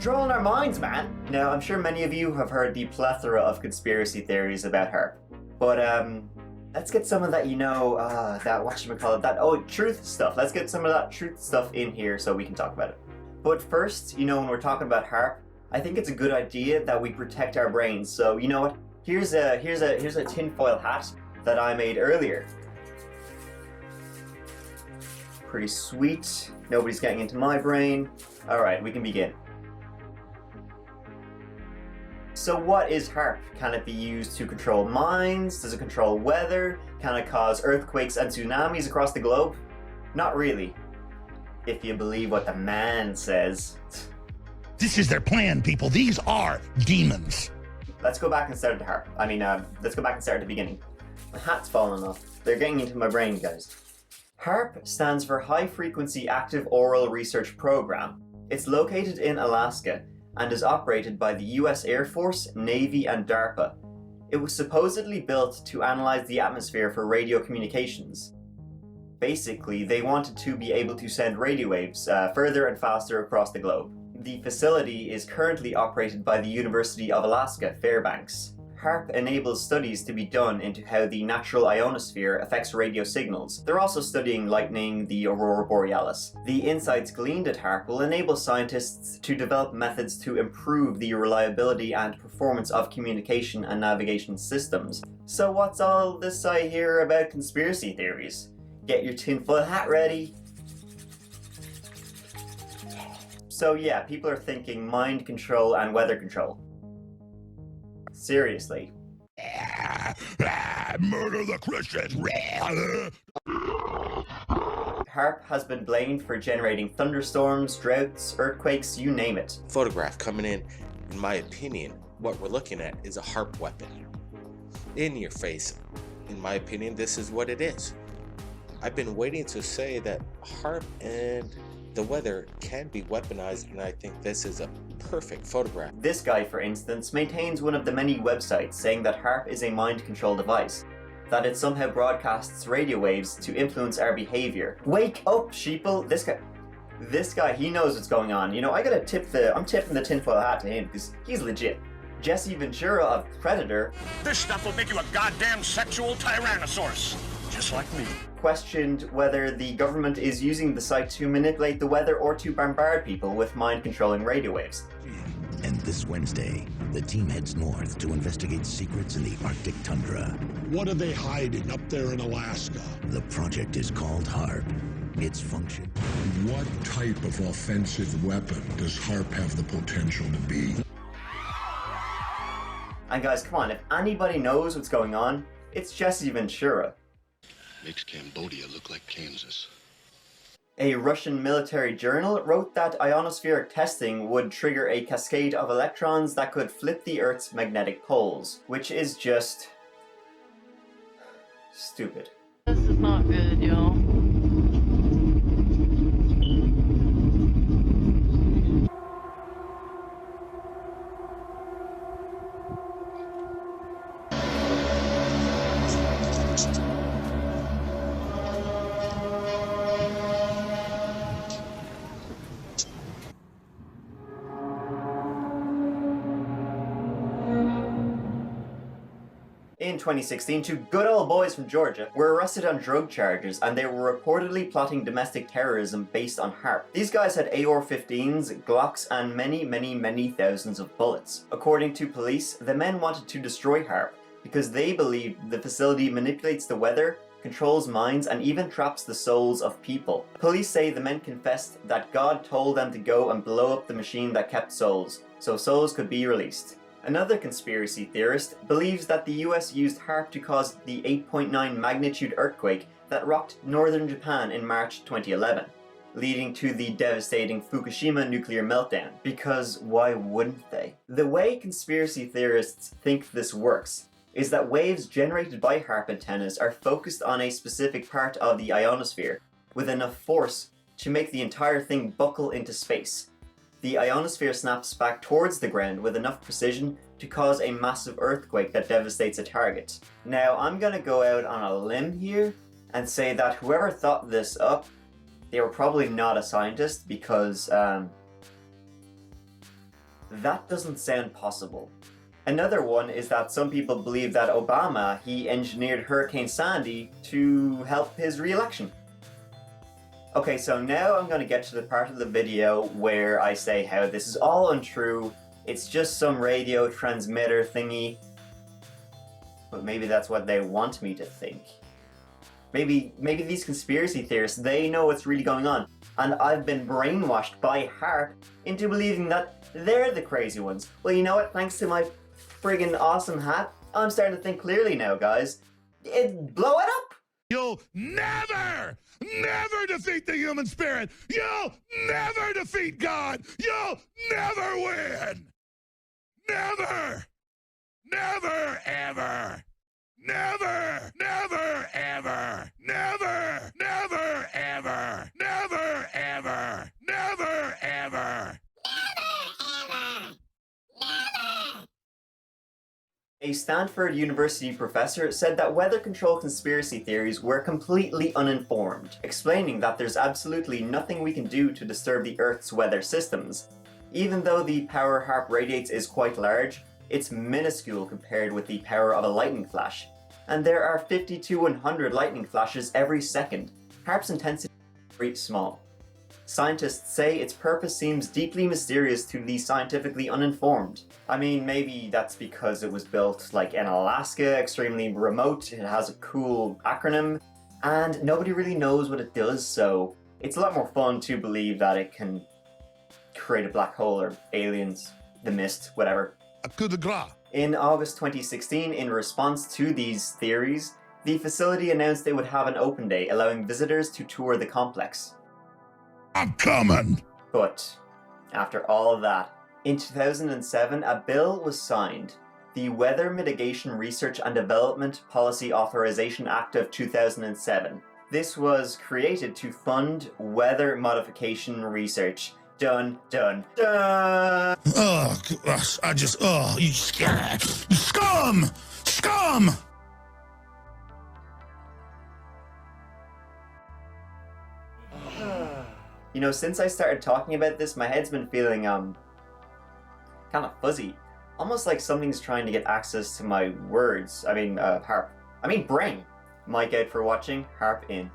controlling our minds, man. Now, I'm sure many of you have heard the plethora of conspiracy theories about HAARP, but let's get some of that, truth stuff. Let's get some of that truth stuff in here so we can talk about it. But first, when we're talking about HAARP, I think it's a good idea that we protect our brains. So, you know what? Here's a tinfoil hat that I made earlier. Pretty sweet. Nobody's getting into my brain. All right, we can begin. So what is HAARP? Can it be used to control minds? Does it control weather? Can it cause earthquakes and tsunamis across the globe? Not really. If you believe what the man says. This is their plan, people. These are demons. Let's go back and start at HAARP. Let's go back and start at the beginning. My hat's falling off. They're getting into my brain, guys. HAARP stands for High Frequency Active Auroral Research Program. It's located in Alaska and is operated by the US Air Force, Navy, and DARPA. It was supposedly built to analyze the atmosphere for radio communications. Basically, they wanted to be able to send radio waves further and faster across the globe. The facility is currently operated by the University of Alaska, Fairbanks. HAARP enables studies to be done into how the natural ionosphere affects radio signals. They're also studying lightning, the aurora borealis. The insights gleaned at HAARP will enable scientists to develop methods to improve the reliability and performance of communication and navigation systems. So what's all this I hear about conspiracy theories? Get your tinfoil hat ready. So yeah, people are thinking mind control and weather control. Seriously. Murder the Christians! HAARP has been blamed for generating thunderstorms, droughts, earthquakes, you name it. Photograph coming in my opinion, what we're looking at is a HAARP weapon. In your face. In my opinion, this is what it is. I've been waiting to say that HAARP and the weather can be weaponized, and I think this is a perfect photograph. This guy, for instance, maintains one of the many websites saying that HAARP is a mind control device, that it somehow broadcasts radio waves to influence our behavior. Wake up, sheeple! This guy, he knows what's going on. I'm tipping the tinfoil hat to him because he's legit. Jesse Ventura of Predator. This stuff will make you a goddamn sexual tyrannosaurus, just like me. Questioned whether the government is using the site to manipulate the weather or to bombard people with mind-controlling radio waves. And this Wednesday, the team heads north to investigate secrets in the Arctic tundra. What are they hiding up there in Alaska? The project is called HAARP. Its function. What type of offensive weapon does HAARP have the potential to be? And guys, come on, if anybody knows what's going on, it's Jesse Ventura. Makes Cambodia look like Kansas. A Russian military journal wrote that ionospheric testing would trigger a cascade of electrons that could flip the Earth's magnetic poles, which is just stupid. This is not good, y'all. In 2016, two good old boys from Georgia were arrested on drug charges, and they were reportedly plotting domestic terrorism based on HAARP. These guys had AR-15s, Glocks, and many thousands of bullets. According to police, the men wanted to destroy HAARP because they believed the facility manipulates the weather, controls minds, and even traps the souls of people. Police say the men confessed that God told them to go and blow up the machine that kept souls, so souls could be released. Another conspiracy theorist believes that the US used HAARP to cause the 8.9 magnitude earthquake that rocked northern Japan in March 2011, leading to the devastating Fukushima nuclear meltdown. Because why wouldn't they? The way conspiracy theorists think this works is that waves generated by HAARP antennas are focused on a specific part of the ionosphere with enough force to make the entire thing buckle into space. The ionosphere snaps back towards the ground with enough precision to cause a massive earthquake that devastates a target. Now, I'm gonna go out on a limb here and say that whoever thought this up, they were probably not a scientist because, That doesn't sound possible. Another one is that some people believe that Obama, he engineered Hurricane Sandy to help his re-election. Okay, so now I'm going to get to the part of the video where I say how this is all untrue, it's just some radio transmitter thingy. But maybe that's what they want me to think. Maybe these conspiracy theorists, they know what's really going on, and I've been brainwashed by HAARP into believing that they're the crazy ones. Well, you know what? Thanks to my friggin' awesome hat, I'm starting to think clearly now, guys. Blow it up! You'll never defeat the human spirit. You'll never defeat God. You'll never win. Never. Never, ever. Never, never, ever. Never, never, ever. Never, ever. Never, ever. A Stanford University professor said that weather control conspiracy theories were completely uninformed, explaining that there's absolutely nothing we can do to disturb the Earth's weather systems. Even though the power HAARP radiates is quite large, it's minuscule compared with the power of a lightning flash. And there are 50 to 100 lightning flashes every second. HAARP's intensity is very small. Scientists say its purpose seems deeply mysterious to the scientifically uninformed. I mean, maybe that's because it was built like in Alaska, extremely remote, it has a cool acronym, and nobody really knows what it does, so it's a lot more fun to believe that it can create a black hole or aliens, the mist, whatever. Coup de grace. In August 2016, in response to these theories, the facility announced they would have an open day, allowing visitors to tour the complex. I'm coming. But after all of that, in 2007, a bill was signed, the Weather Mitigation Research and Development Policy Authorization Act of 2007. This was created to fund weather modification research. Dun, dun, dun! Oh, you scum! Scum! You know, since I started talking about this, my head's been feeling, kind of fuzzy. Almost like something's trying to get access to my words. HAARP. brain. Mike out for watching, HAARP in.